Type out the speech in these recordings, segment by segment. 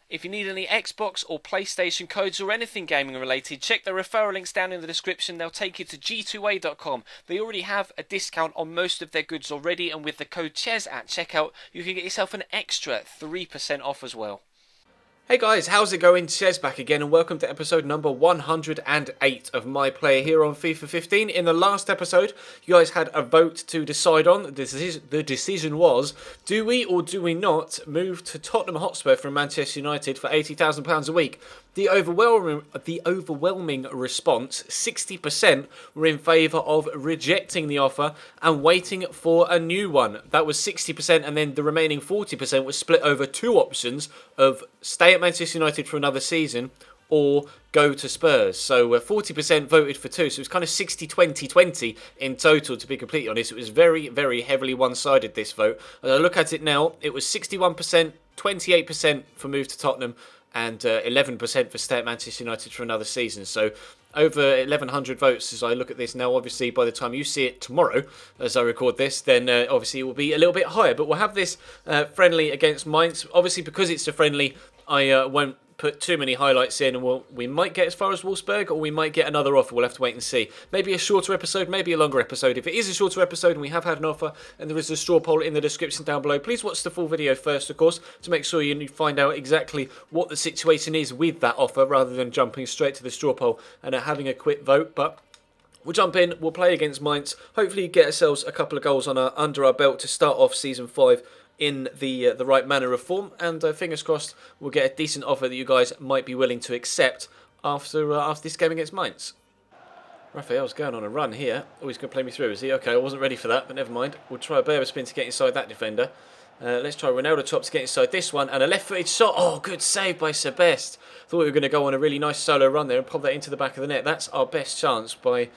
If you need any Xbox or PlayStation codes or anything gaming related, check the referral links down in the description. They'll take you to G2A.com. They already have a discount on most of their goods already, and with the code CHES at checkout, you can get yourself an extra 3% off as well. Hey guys, how's it going? Chez back again, and welcome to episode number 108 of My Player here on FIFA 15. In the last episode, you guys had a vote to decide on. The decision was, do we or do we not move to Tottenham Hotspur from Manchester United for £80,000 a week? The overwhelming response, 60%, were in favour of rejecting the offer and waiting for a new one. That was 60%, and then the remaining 40% was split over two options of stay at Manchester United for another season or go to Spurs. So 40% voted for two, so it was kind of 60-20-20 in total, to be completely honest. It was very, very heavily one-sided, this vote. As I look at it now, it was 61%, 28% for move to Tottenham, and 11% for stay at Manchester United for another season. So over 1,100 votes as I look at this now. Obviously, by the time you see it tomorrow, as I record this, then obviously it will be a little bit higher. But we'll have this friendly against Mainz. Obviously, because it's a friendly, I won't put too many highlights in, and we might get as far as Wolfsburg, or we might get another offer. We'll have to wait and see. Maybe a shorter episode, maybe a longer episode. If it is a shorter episode and we have had an offer, and there is a straw poll in the description down below, please watch the full video first, of course, to make sure you find out exactly what the situation is with that offer, rather than jumping straight to the straw poll and having a quick vote. But we'll jump in, we'll play against Mainz, hopefully get ourselves a couple of goals under our belt to start off Season 5 in the right manner of form, and fingers crossed we'll get a decent offer that you guys might be willing to accept after this game against Mainz. Raphael's going on a run here. Oh, he's going to play me through, is he? Okay, I wasn't ready for that, but never mind. We'll try a Berber spin to get inside that defender. Let's try Ronaldo top to get inside this one, and a left-footed shot. Oh, good save by Sebest. Thought we were going to go on a really nice solo run there and pop that into the back of the net. That's our best chance by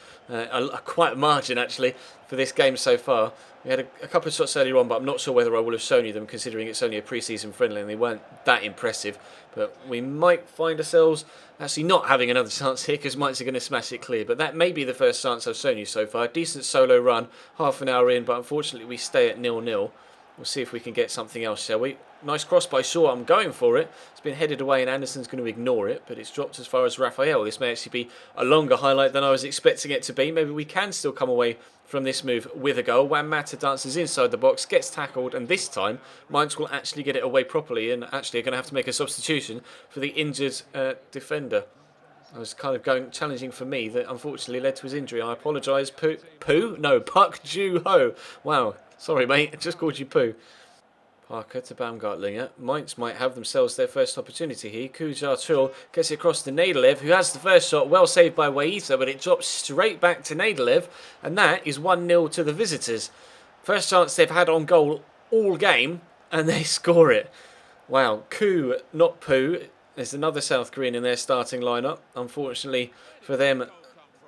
quite a margin, actually, for this game so far. We had a couple of shots earlier on, but I'm not sure whether I will have shown you them, considering it's only a pre-season friendly and they weren't that impressive. But we might find ourselves actually not having another chance here, because Mainz are going to smash it clear. But that may be the first chance I've shown you so far. Decent solo run, half an hour in, but unfortunately we stay at 0-0. We'll see if we can get something else, shall we? Nice cross by Shaw. I'm going for it. It's been headed away and Anderson's going to ignore it, but it's dropped as far as Raphael. This may actually be a longer highlight than I was expecting it to be. Maybe we can still come away from this move with a goal. Juan Mata dances inside the box, gets tackled, and this time Mainz will actually get it away properly, and actually are going to have to make a substitution for the injured defender. I was kind of challenging for me that unfortunately led to his injury. I apologise. No, Puck Ju Ho. Wow. Sorry, mate. I just called you Poo. Parker to Baumgartlinger. Mainz might have themselves their first opportunity here. Kujar gets it across to Nadalev, who has the first shot. Well saved by Waita, but it drops straight back to Nadalev. And that is 1-0 to the visitors. First chance they've had on goal all game, and they score it. Wow. Ku, not Poo. There's another South Korean in their starting lineup. Unfortunately for them,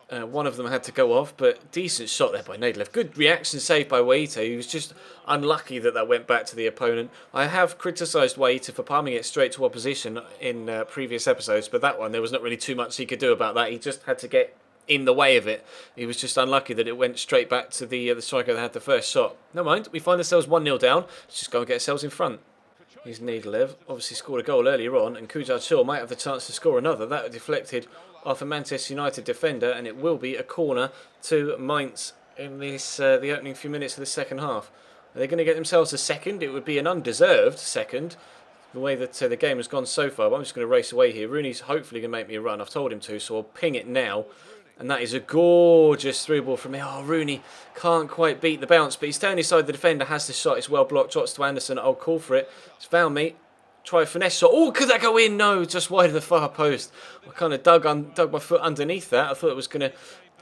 one of them had to go off, but decent shot there by Nadalev. Good reaction save by Waita. He was just unlucky that went back to the opponent. I have criticised Waita for palming it straight to opposition in previous episodes, but that one, there was not really too much he could do about that. He just had to get in the way of it. He was just unlucky that it went straight back to the striker that had the first shot. Never mind, we find ourselves 1-0 down. Let's just go and get ourselves in front. Here's Nadalev, obviously scored a goal earlier on, and Kujar might have the chance to score another. That deflected off a Manchester United defender, and it will be a corner to Mainz in this the opening few minutes of the second half. Are they going to get themselves a second? It would be an undeserved second, the way that the game has gone so far. But I'm just going to race away here. Rooney's hopefully going to make me a run. I've told him to, so I'll ping it now. And that is a gorgeous through ball from me. Oh, Rooney can't quite beat the bounce, but he's turned aside the defender, has the shot. It's well blocked. Shots to Anderson. I'll call for it. It's found me. Try a finesse shot. Oh, could that go in? No, just wide of the far post. I kind of dug my foot underneath that. I thought it was going to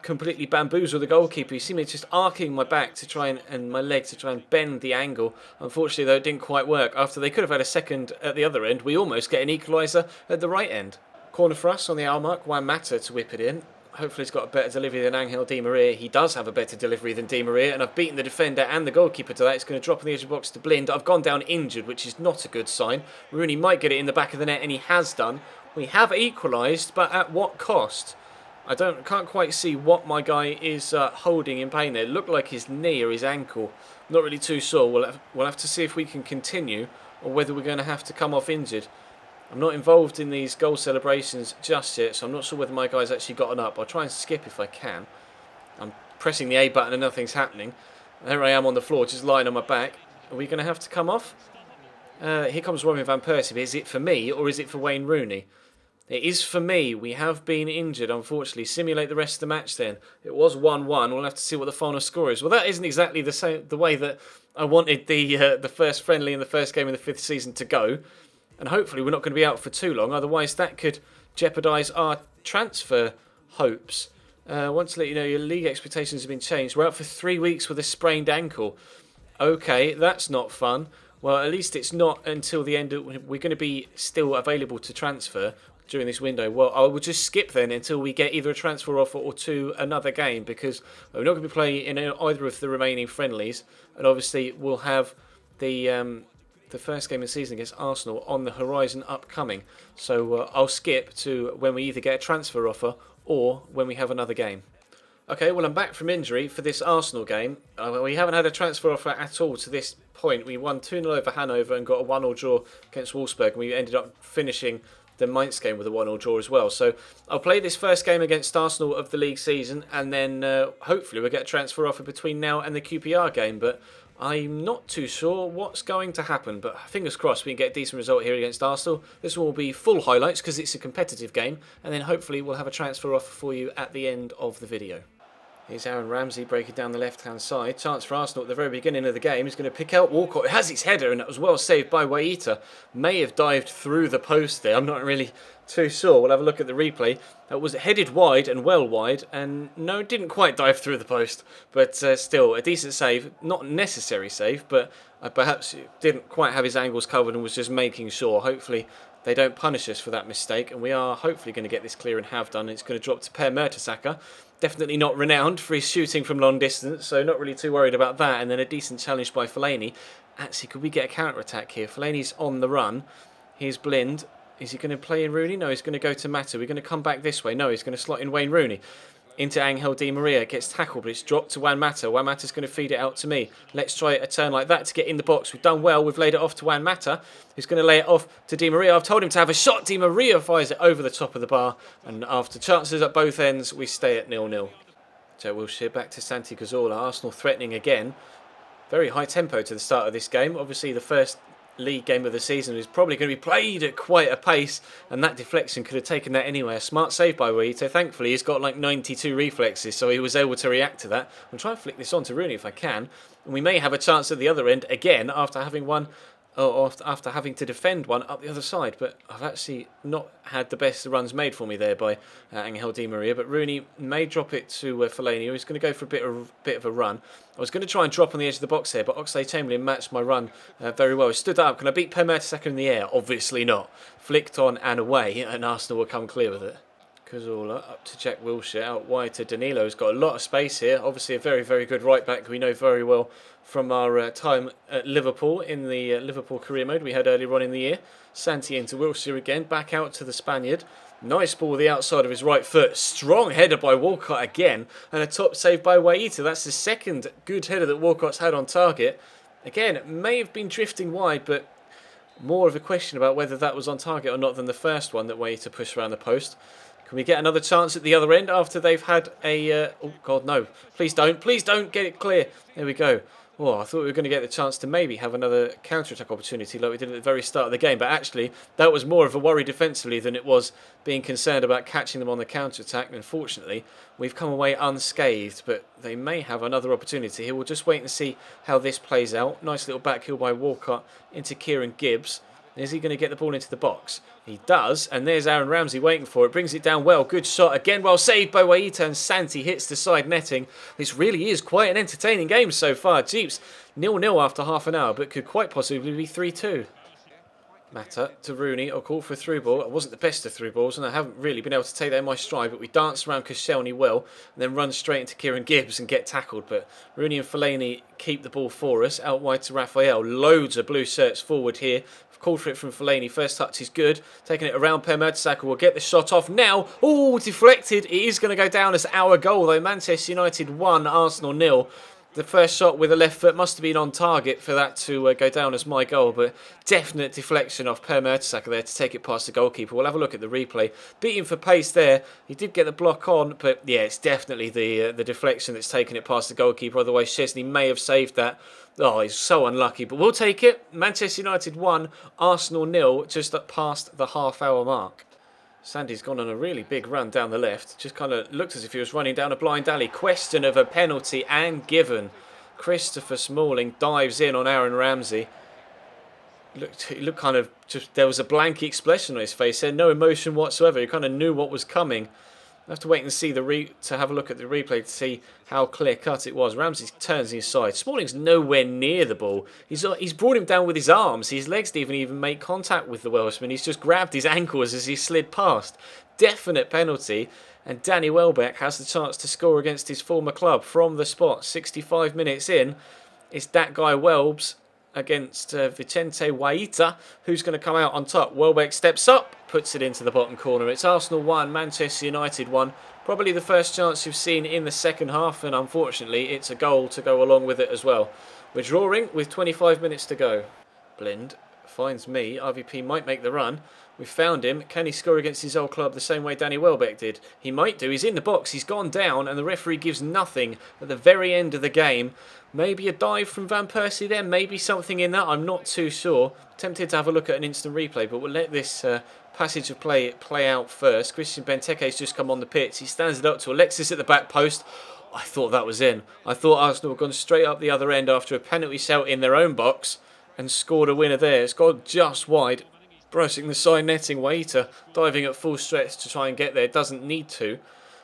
completely bamboozle the goalkeeper. You see me just arcing my back to try and my leg to try and bend the angle. Unfortunately, though, it didn't quite work. After they could have had a second at the other end, we almost get an equaliser at the right end. Corner for us on the hour mark. Juan Mata to whip it in. Hopefully he's got a better delivery than Angel Di Maria. He does have a better delivery than Di Maria, and I've beaten the defender and the goalkeeper to that. It's going to drop on the edge of the box to Blind. I've gone down injured, which is not a good sign. Rooney might get it in the back of the net, and he has done. We have equalised, but at what cost? I can't quite see what my guy is holding in pain there. It looked like his knee or his ankle. Not really too sure. We'll have to see if we can continue, or whether we're going to have to come off injured. I'm not involved in these goal celebrations just yet, so I'm not sure whether my guy's actually gotten up. I'll try and skip if I can. I'm pressing the A button and nothing's happening. There I am on the floor, just lying on my back. Are we going to have to come off? Here comes Robin van Persie. Is it for me or is it for Wayne Rooney? It is for me. We have been injured, unfortunately. Simulate the rest of the match then. It was 1-1. We'll have to see what the final score is. Well, that isn't exactly the way that I wanted the first friendly in the first game of the 5th season to go. And hopefully we're not going to be out for too long. Otherwise, that could jeopardise our transfer hopes. Want to let you know your league expectations have been changed. We're out for 3 weeks with a sprained ankle. Okay, that's not fun. Well, at least it's not until the end. We're going to be still available to transfer during this window. Well, I will just skip then until we get either a transfer offer or to another game, because we're not going to be playing in either of the remaining friendlies. And obviously, we'll have the first game of the season against Arsenal on the horizon upcoming. So I'll skip to when we either get a transfer offer or when we have another game. Okay, well, I'm back from injury for this Arsenal game. We haven't had a transfer offer at all to this point. We won 2-0 over Hanover and got a 1-1 draw against Wolfsburg, and we ended up finishing the Mainz game with a 1-1 draw as well. So I'll play this first game against Arsenal of the league season, and then hopefully we'll get a transfer offer between now and the QPR game. But I'm not too sure what's going to happen, but fingers crossed we can get a decent result here against Arsenal. This one will be full highlights because it's a competitive game, and then hopefully we'll have a transfer offer for you at the end of the video. Here's Aaron Ramsey breaking down the left-hand side. Chance for Arsenal at the very beginning of the game. He's going to pick out Walcott. It has his header, and that was well saved by Waita. May have dived through the post there. I'm not really too sure. We'll have a look at the replay. That was headed wide and well wide, and no, it didn't quite dive through the post. But still, a decent save. Not a necessary save, but perhaps didn't quite have his angles covered and was just making sure. Hopefully they don't punish us for that mistake, and we are hopefully going to get this clear and have done. It's going to drop to Per Mertesacker. Definitely not renowned for his shooting from long distance, so not really too worried about that. And then a decent challenge by Fellaini. Actually, could we get a counter-attack here? Fellaini's on the run. Here's Blind. Is he going to play in Rooney? No, he's going to go to Mata. We're going to come back this way. No, he's going to slot in Wayne Rooney. Into Angel Di Maria. Gets tackled, but it's dropped to Juan Mata. Juan Mata's going to feed it out to me. Let's try a turn like that to get in the box. We've done well. We've laid it off to Juan Mata, who's going to lay it off to Di Maria. I've told him to have a shot. Di Maria fires it over the top of the bar. And after chances at both ends, we stay at 0-0. Joe Wilshere back to Santi Cazorla. Arsenal threatening again. Very high tempo to the start of this game. Obviously, the first league game of the season is probably going to be played at quite a pace, and that deflection could have taken that anyway. A smart save by Waito. Thankfully, he's got like 92 reflexes, so he was able to react to that. I'll try and flick this on to Rooney if I can, and we may have a chance at the other end again after having one. Or after having to defend one up the other side, but I've actually not had the best runs made for me there by Angel Di Maria. But Rooney may drop it to Fellaini. He's going to go for a bit of a run. I was going to try and drop on the edge of the box here, but Oxlade-Chamberlain matched my run very well. He stood up. Can I beat Per Mertesacker in the air? Obviously not. Flicked on and away, and Arsenal will come clear with it. Cazorla up to Jack Wilshere, out wide to Danilo. Has got a lot of space here. Obviously a very, very good right back. We know very well from our time at Liverpool in the Liverpool career mode we had earlier on in the year. Santi into Wilshere again, back out to the Spaniard. Nice ball the outside of his right foot. Strong header by Walcott again, and a top save by Waita. That's the second good header that Walcott's had on target. Again, it may have been drifting wide, but more of a question about whether that was on target or not than the first one that Waita pushed around the post. Can we get another chance at the other end after they've had a... oh, God, no. Please don't get it clear. There we go. Oh, I thought we were going to get the chance to maybe have another counter-attack opportunity like we did at the very start of the game. But actually, that was more of a worry defensively than it was being concerned about catching them on the counter-attack. Unfortunately, we've come away unscathed, but they may have another opportunity here. We'll just wait and see how this plays out. Nice little back heel by Walcott into Kieran Gibbs. Is he going to get the ball into the box? He does, and there's Aaron Ramsey waiting for it. Brings it down well. Good shot. Again, well saved by Waita, and Santi hits the side netting. This really is quite an entertaining game so far. Jeeps, 0-0 after half an hour, but could quite possibly be 3-2. Mata to Rooney, a call for a through ball. It wasn't the best of through balls, and I haven't really been able to take that in my stride, but we dance around Koscielny well, and then run straight into Kieran Gibbs and get tackled. But Rooney and Fellaini keep the ball for us. Out wide to Raphael. Loads of blue shirts forward here. Called for it from Fellaini. First touch is good. Taking it around Per Mertesacker. Will get the shot off now. Oh, deflected. It is going to go down as our goal, though. Manchester United 1, Arsenal 0. The first shot with the left foot must have been on target for that to go down as my goal, but definite deflection off Per Mertesacker there to take it past the goalkeeper. We'll have a look at the replay. Beating for pace there. He did get the block on, but yeah, it's definitely the deflection that's taken it past the goalkeeper. Otherwise, Chesney may have saved that. Oh, he's so unlucky, but we'll take it. Manchester United 1, Arsenal 0, just past the half-hour mark. Sandy's gone on a really big run down the left. Just kind of looked as if he was running down a blind alley. Question of a penalty and Christopher Smalling dives in on Aaron Ramsey. He looked kind of just, there was a blank expression on his face. There, no emotion whatsoever. He kind of knew what was coming. We'll have to wait and see to have a look at the replay to see how clear cut it was. Ramsey turns inside. Smalling's nowhere near the ball. He's brought him down with his arms. His legs didn't even make contact with the Welshman. He's just grabbed his ankles as he slid past. Definite penalty. And Danny Welbeck has the chance to score against his former club from the spot. 65 minutes in. It's that guy Welbs against Vicente Waita, who's going to come out on top. Welbeck steps up, puts it into the bottom corner. It's Arsenal 1, Manchester United 1. Probably the first chance you've seen in the second half, and unfortunately it's a goal to go along with it as well. We're drawing with 25 minutes to go. Blind finds me. RVP might make the run. We've found him. Can he score against his old club the same way Danny Welbeck did? He might do. He's in the box. He's gone down, and the referee gives nothing at the very end of the game. Maybe a dive from Van Persie there. Maybe something in that. I'm not too sure. Tempted to have a look at an instant replay, but we'll let this passage of play out first. Christian Benteke's just come on the pitch. He stands it up to Alexis at the back post. I thought that was in. I thought Arsenal had gone straight up the other end after a penalty shout in their own box and scored a winner there. It's gone just wide. Brushing the side netting, Waiter diving at full stretch to try and get there. Doesn't need to.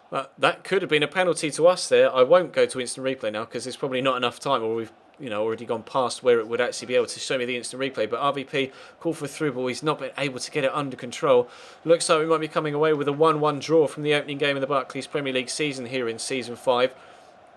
But that could have been a penalty to us there. I won't go to instant replay now because there's probably not enough time, or we've already gone past where it would actually be able to show me the instant replay. But RVP called for a through ball. He's not been able to get it under control. Looks like we might be coming away with a 1-1 draw from the opening game of the Barclays Premier League season here in Season 5.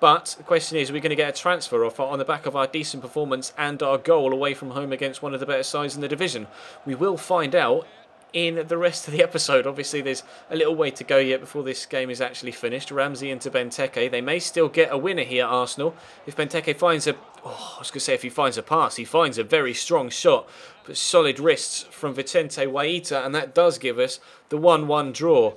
But the question is, are we going to get a transfer offer on the back of our decent performance and our goal away from home against one of the better sides in the division? We will find out in the rest of the episode. Obviously, there's a little way to go yet before this game is actually finished. Ramsey into Benteke. They may still get a winner here, Arsenal. If Benteke finds if he finds a pass, he finds a very strong shot. But solid wrists from Vicente Waita, and that does give us the 1-1 draw.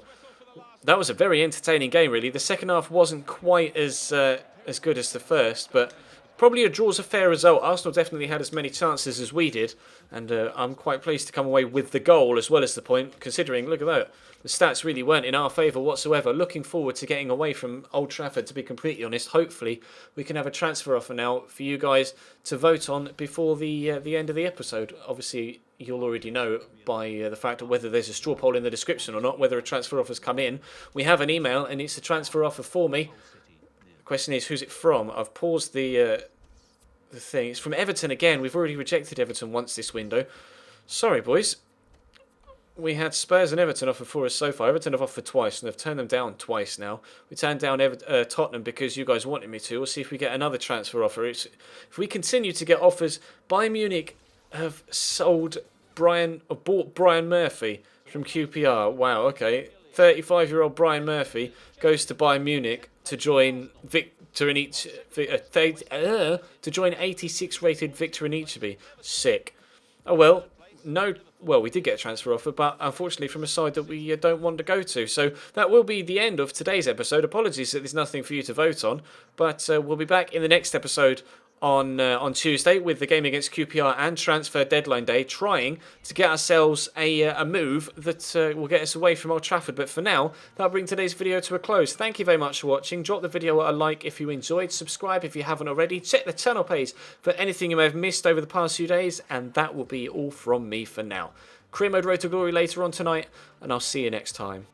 That was a very entertaining game, really. The second half wasn't quite as good as the first, but probably a draw's a fair result. Arsenal definitely had as many chances as we did, and I'm quite pleased to come away with the goal as well as the point, considering, look at that, the stats really weren't in our favour whatsoever. Looking forward to getting away from Old Trafford, to be completely honest. Hopefully, we can have a transfer offer now for you guys to vote on before the end of the episode. Obviously, you'll already know by the fact of whether there's a straw poll in the description or not, whether a transfer offer's come in. We have an email, and it's a transfer offer for me. The question is, who's it from? I've paused the thing. It's from Everton again. We've already rejected Everton once this window. Sorry, boys. We had Spurs and Everton offer for us so far. Everton have offered twice, and they've turned them down twice now. We turned down Tottenham because you guys wanted me to. We'll see if we get another transfer offer. If we continue to get offers, Bayern Munich have bought Brian Murphy from QPR. Wow, okay. 35-year-old Brian Murphy goes to Bayern Munich to join to join 86-rated Victor Anichebe. Sick. Oh well, no. Well, we did get a transfer offer, but unfortunately from a side that we don't want to go to. So that will be the end of today's episode. Apologies that there's nothing for you to vote on, but we'll be back in the next episode on Tuesday with the game against QPR and transfer deadline day, trying to get ourselves a move that will get us away from Old Trafford. But for now, that'll bring today's video to a close. Thank you very much for watching. Drop the video a like if you enjoyed. Subscribe if you haven't already. Check the channel page for anything you may have missed over the past few days. And that will be all from me for now. Career Mode Road to Glory later on tonight, and I'll see you next time.